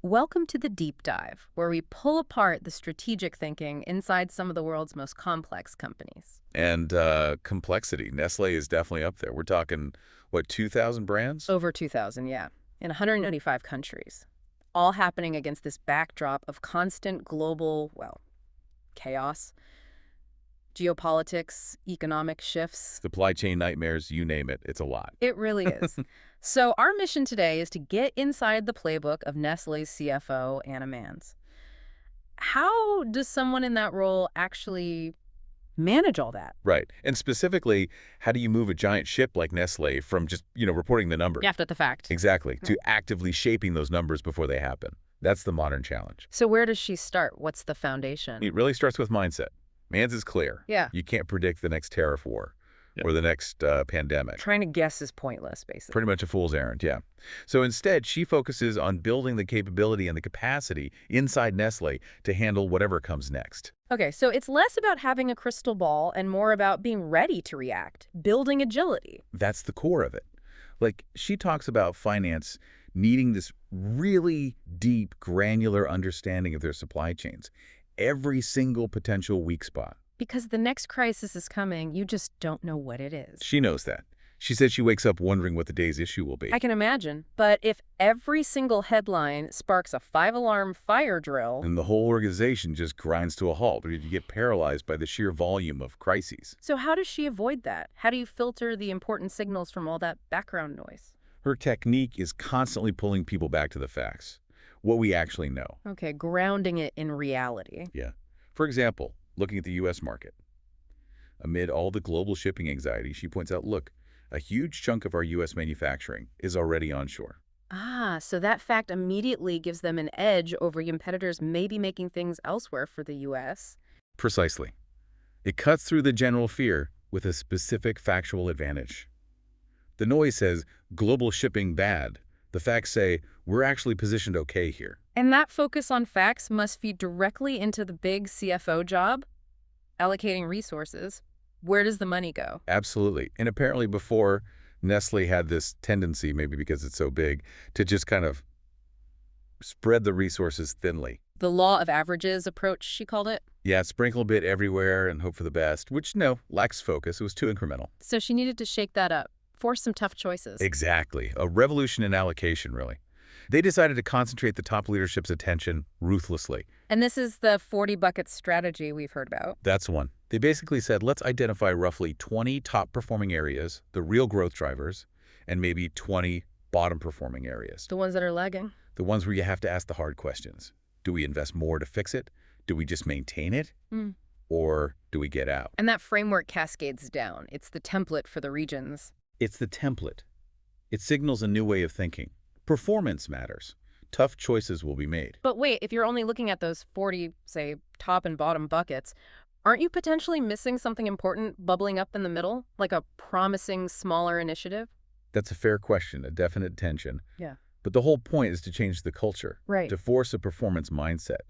Welcome to the Deep Dive, where we pull apart the strategic thinking inside some of the world's most complex companies. And complexity. Nestlé is definitely up there. We're talking, what, 2,000 brands? Over 2,000, yeah, in 195 countries, all happening against this backdrop of constant global, well, chaos, geopolitics, economic shifts. Supply chain nightmares, you name it. It's a lot. It really is. So our mission today is to get inside the playbook of Nestlé's CFO, Anna Manz. How does someone in that role actually manage all that? Right. And specifically, how do you move a giant ship like Nestlé from just, reporting the numbers? After the fact. Exactly. To actively shaping those numbers before they happen. That's the modern challenge. So where does she start? What's the foundation? It really starts with mindset. Man's is clear. Yeah. You can't predict the next tariff war or the next pandemic. Trying to guess is pointless, basically. Pretty much a fool's errand, yeah. So instead, she focuses on building the capability and the capacity inside Nestlé to handle whatever comes next. Okay, so it's less about having a crystal ball and more about being ready to react, building agility. That's the core of it. Like, she talks about finance needing this really deep, granular understanding of their supply chains. Every single potential weak spot. Because the next crisis is coming, you just don't know what it is. She knows that. She said she wakes up wondering what the day's issue will be. I can imagine. But if every single headline sparks a 5-alarm fire drill... And the whole organization just grinds to a halt, or you get paralyzed by the sheer volume of crises. So how does she avoid that? How do you filter the important signals from all that background noise? Her technique is constantly pulling people back to the facts. What we actually know. Okay, grounding it in reality. Yeah. For example, looking at the U.S. market. Amid all the global shipping anxiety, she points out, look, a huge chunk of our U.S. manufacturing is already onshore. Ah, so that fact immediately gives them an edge over competitors maybe making things elsewhere for the U.S. Precisely. It cuts through the general fear with a specific factual advantage. The noise says, global shipping bad. The facts say, we're actually positioned okay here. And that focus on facts must feed directly into the big CFO job, allocating resources. Where does the money go? Absolutely. And apparently before, Nestlé had this tendency, maybe because it's so big, to just kind of spread the resources thinly. The law of averages approach, she called it? Yeah, sprinkle a bit everywhere and hope for the best, which, no, lacks focus. It was too incremental. So she needed to shake that up, force some tough choices. Exactly. A revolution in allocation, really. They decided to concentrate the top leadership's attention ruthlessly. And this is the 40 bucket strategy we've heard about. That's one. They basically said, let's identify roughly 20 top-performing areas, the real growth drivers, and maybe 20 bottom-performing areas. The ones that are lagging? The ones where you have to ask the hard questions. Do we invest more to fix it? Do we just maintain it? Or do we get out? And that framework cascades down. It's the template for the regions. It's the template. It signals a new way of thinking. Performance matters. Tough choices will be made. But wait, if you're only looking at those 40, say, top and bottom buckets, aren't you potentially missing something important bubbling up in the middle? Like a promising, smaller initiative? That's a fair question, a definite tension. Yeah. But the whole point is to change the culture. Right. To force a performance mindset.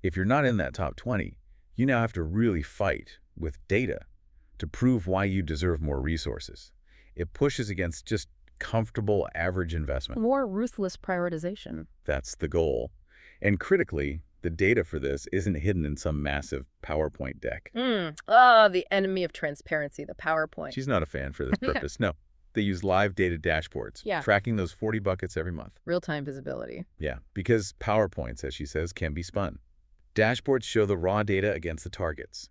If you're not in that top 20, you now have to really fight with data to prove why you deserve more resources. It pushes against just comfortable average investment. More ruthless prioritization. That's the goal. And critically, the data for this isn't hidden in some massive PowerPoint deck. The enemy of transparency, the PowerPoint. She's not a fan for this purpose. No. They use live data dashboards, tracking those 40 buckets every month. Real-time visibility. Yeah, because PowerPoints, as she says, can be spun. Dashboards show the raw data against the targets.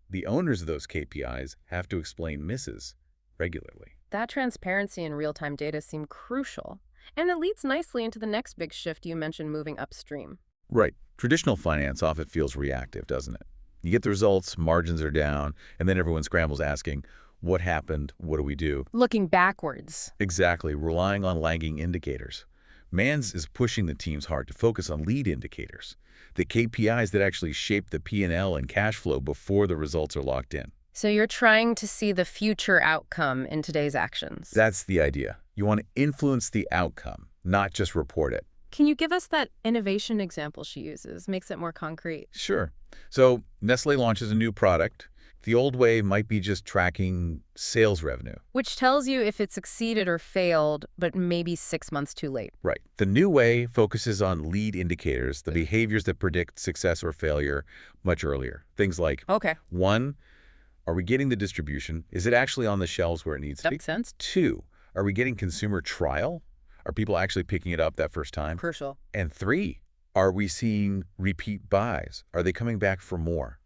The owners of those KPIs have to explain misses regularly. That transparency in real-time data seem crucial. And it leads nicely into the next big shift you mentioned, moving upstream. Right. Traditional finance often feels reactive, doesn't it? You get the results, margins are down, and then everyone scrambles asking, what happened? What do we do? Looking backwards. Exactly, relying on lagging indicators. Manz is pushing the teams hard to focus on lead indicators, the KPIs that actually shape the P&L and cash flow before the results are locked in. So you're trying to see the future outcome in today's actions. That's the idea. You want to influence the outcome, not just report it. Can you give us that innovation example she uses? Makes it more concrete. Sure. So Nestlé launches a new product, The old way might be just tracking sales revenue. Which tells you if it succeeded or failed, but maybe 6 months too late. Right. The new way focuses on lead indicators, the behaviors that predict success or failure much earlier. Things like, Okay, 1, are we getting the distribution? Is it actually on the shelves where it needs to that be? makes sense. 2, are we getting consumer trial? Are people actually picking it up that first time? Crucial. And 3, are we seeing repeat buys? Are they coming back for more?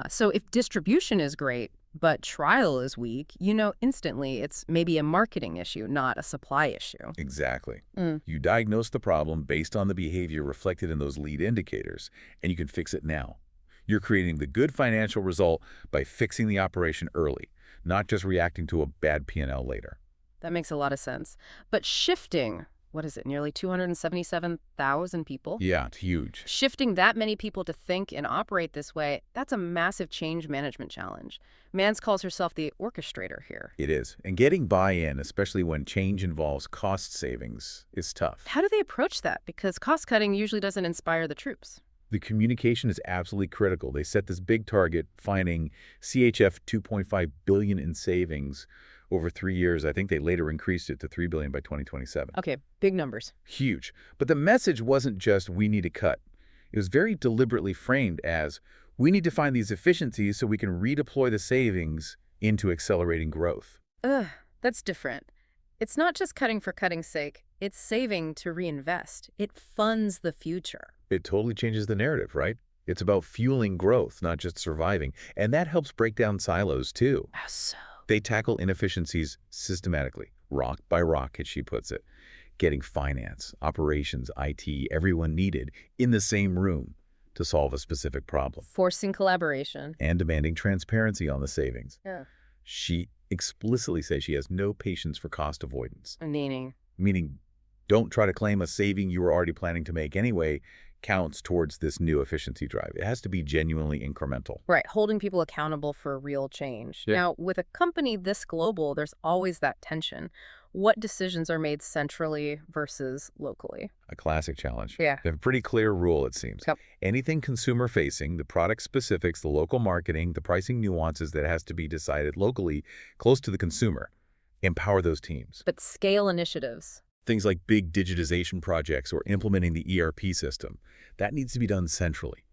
So if distribution is great, but trial is weak, you know instantly it's maybe a marketing issue, not a supply issue. Exactly. Mm. You diagnose the problem based on the behavior reflected in those lead indicators, and you can fix it now. You're creating the good financial result by fixing the operation early, not just reacting to a bad P&L later. That makes a lot of sense. But shifting, what is it, nearly 277,000 people? Yeah, it's huge. Shifting that many people to think and operate this way, that's a massive change management challenge. Manz calls herself the orchestrator here. It is. And getting buy-in, especially when change involves cost savings, is tough. How do they approach that? Because cost cutting usually doesn't inspire the troops. The communication is absolutely critical. They set this big target, finding CHF 2.5 billion in savings over 3 years. I think they later increased it to 3 billion by 2027. Okay, big numbers. Huge. But the message wasn't just, we need to cut. It was very deliberately framed as, we need to find these efficiencies so we can redeploy the savings into accelerating growth. Ugh, that's different. It's not just cutting for cutting's sake. It's saving to reinvest. It funds the future. It totally changes the narrative, right? It's about fueling growth, not just surviving. And that helps break down silos, too. How so? They tackle inefficiencies systematically, rock by rock, as she puts it, getting finance, operations, IT, everyone needed in the same room to solve a specific problem. Forcing collaboration. And demanding transparency on the savings. Yeah. She explicitly says she has no patience for cost avoidance. Meaning, don't try to claim a saving you were already planning to make anyway counts towards this new efficiency drive. It has to be genuinely incremental. Right, holding people accountable for real change. Yeah. Now, with a company this global, there's always that tension. What decisions are made centrally versus locally? A classic challenge. Yeah. They have a pretty clear rule, it seems. Yep. Anything consumer-facing, the product specifics, the local marketing, the pricing nuances that has to be decided locally, close to the consumer, empower those teams. But scale initiatives. Things like big digitization projects or implementing the ERP system, that needs to be done centrally.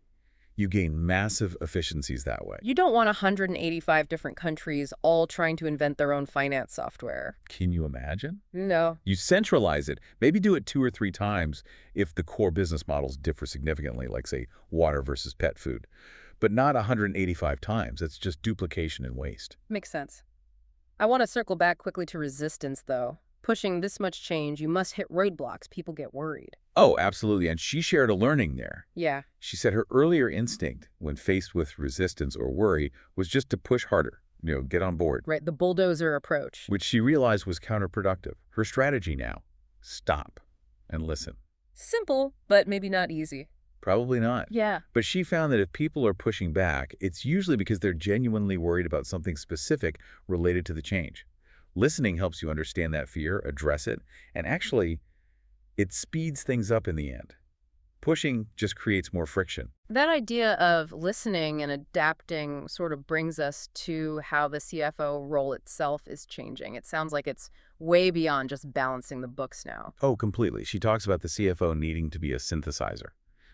You gain massive efficiencies that way. You don't want 185 different countries all trying to invent their own finance software. Can you imagine? No. You centralize it, maybe do it 2 or 3 times if the core business models differ significantly, like, say, water versus pet food. But not 185 times. That's just duplication and waste. Makes sense. I want to circle back quickly to resistance, though. Pushing this much change, you must hit roadblocks. People get worried. Oh, absolutely. And she shared a learning there. Yeah. She said her earlier instinct when faced with resistance or worry was just to push harder, get on board. Right, the bulldozer approach. Which she realized was counterproductive. Her strategy now, stop and listen. Simple, but maybe not easy. Probably not. Yeah. But she found that if people are pushing back, it's usually because they're genuinely worried about something specific related to the change. Listening helps you understand that fear, address it, and actually, it speeds things up in the end. Pushing just creates more friction. That idea of listening and adapting sort of brings us to how the CFO role itself is changing. It sounds like it's way beyond just balancing the books now. Oh, completely. She talks about the CFO needing to be a synthesizer,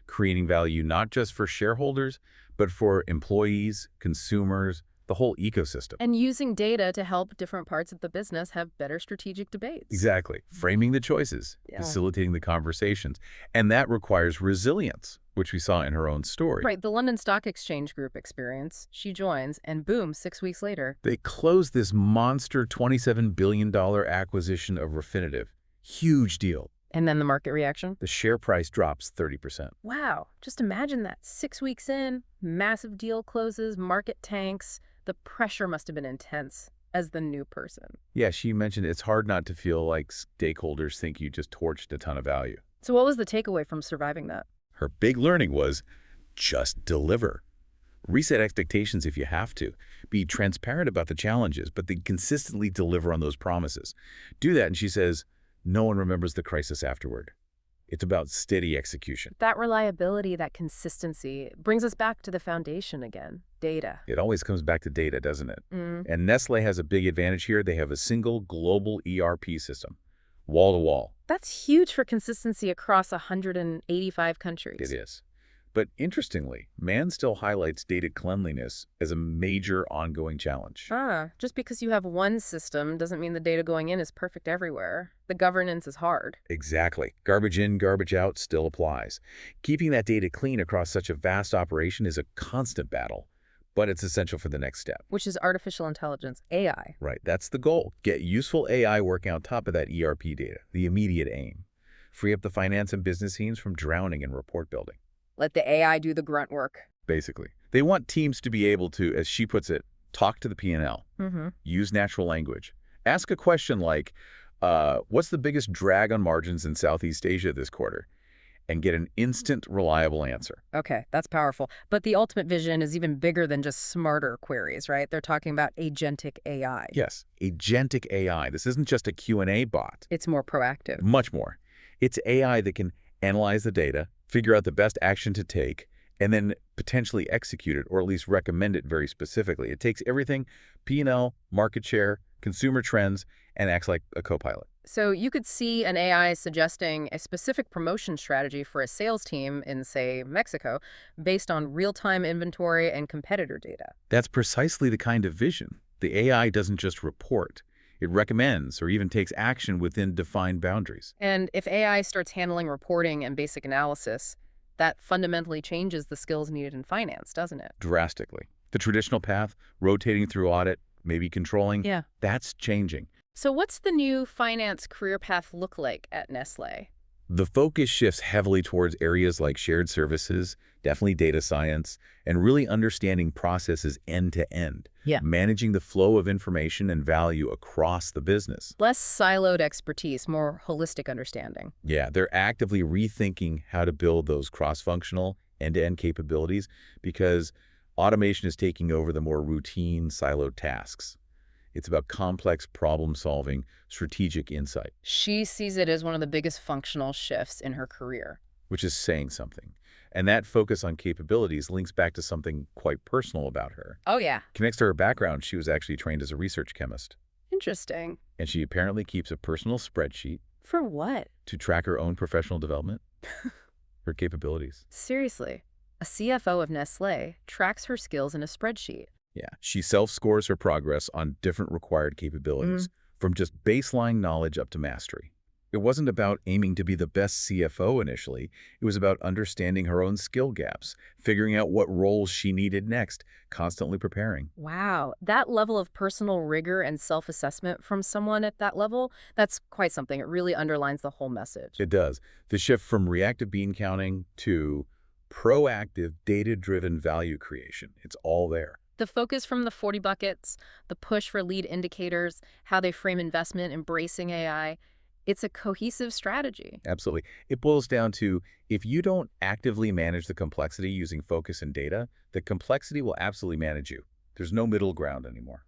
creating value not just for shareholders, but for employees, consumers, the whole ecosystem. And using data to help different parts of the business have better strategic debates. Exactly. Framing the choices, facilitating the conversations. And that requires resilience, which we saw in her own story. Right, the London Stock Exchange Group experience. She joins, and boom, 6 weeks later. They closed this monster $27 billion acquisition of Refinitiv. Huge deal. And then the market reaction? The share price drops 30%. Wow, just imagine that. 6 weeks in, massive deal closes, market tanks. The pressure must have been intense as the new person. Yeah, she mentioned it's hard not to feel like stakeholders think you just torched a ton of value. So what was the takeaway from surviving that? Her big learning was just deliver. Reset expectations if you have to. Be transparent about the challenges, but then consistently deliver on those promises. Do that, and she says, no one remembers the crisis afterward. It's about steady execution. That reliability, that consistency, brings us back to the foundation again. Data. It always comes back to data, doesn't it? Mm. And Nestlé has a big advantage here. They have a single global ERP system, wall to wall. That's huge for consistency across 185 It countries. is. But interestingly, Manz still highlights data cleanliness as a major ongoing challenge. Just because you have one system doesn't mean the data going in is perfect everywhere. The governance is hard. Exactly. Garbage in, garbage out still applies. Keeping that data clean across such a vast operation is a constant battle, but it's essential for the next step. Which is artificial intelligence, AI. Right, that's the goal. Get useful AI working on top of that ERP data, the immediate aim. Free up the finance and business teams from drowning in report building. Let the AI do the grunt work. Basically, they want teams to be able to, as she puts it, talk to the P&L, Mm-hmm. use natural language, ask a question like, what's the biggest drag on margins in Southeast Asia this quarter? And get an instant, reliable answer. Okay, that's powerful. But the ultimate vision is even bigger than just smarter queries, right? They're talking about agentic AI. Yes, agentic AI. This isn't just a Q&A bot. It's more proactive. Much more. It's AI that can analyze the data, figure out the best action to take, and then potentially execute it, or at least recommend it very specifically. It takes everything, P&L, market share, consumer trends, and acts like a co-pilot. So you could see an AI suggesting a specific promotion strategy for a sales team in, say, Mexico, based on real-time inventory and competitor data. That's precisely the kind of vision. The AI doesn't just report. It recommends or even takes action within defined boundaries. And if AI starts handling reporting and basic analysis, that fundamentally changes the skills needed in finance, doesn't it? Drastically. The traditional path, rotating through audit, maybe controlling, Yeah. that's changing. So what's the new finance career path look like at Nestlé? The focus shifts heavily towards areas like shared services, definitely data science, and really understanding processes end to end, Yeah. managing the flow of information and value across the business. Less siloed expertise, more holistic understanding. Yeah, they're actively rethinking how to build those cross-functional end-to-end capabilities because automation is taking over the more routine, siloed tasks. It's about complex problem-solving, strategic insight, She sees it as one of the biggest functional shifts in her career. which is saying something. And that focus on capabilities links back to something quite personal about her. Oh, yeah. Connects to her background. She was actually trained as a research chemist, Interesting. and she apparently keeps a personal spreadsheet For what? to track her own professional development, her capabilities. Seriously. A CFO of Nestlé tracks her skills in a spreadsheet. Yeah, she self-scores her progress on different required capabilities, from just baseline knowledge up to mastery. It wasn't about aiming to be the best CFO initially. It was about understanding her own skill gaps, figuring out what roles she needed next, constantly preparing. Wow, that level of personal rigor and self-assessment from someone at that level, that's quite something. It really underlines the whole message. It does. The shift from reactive bean counting to proactive, data-driven value creation. It's all there. The focus from the 40 buckets, the push for lead indicators, how they frame investment, embracing AI, it's a cohesive strategy. Absolutely. It boils down to if you don't actively manage the complexity using focus and data, the complexity will absolutely manage you. There's no middle ground anymore.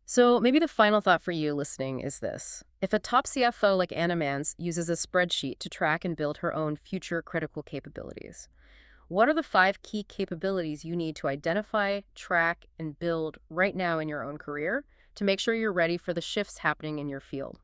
So maybe the final thought for you listening is this. If a top CFO like Anna Manz uses a spreadsheet to track and build her own future critical capabilities, what are the 5 key capabilities you need to identify, track, and build right now in your own career to make sure you're ready for the shifts happening in your field?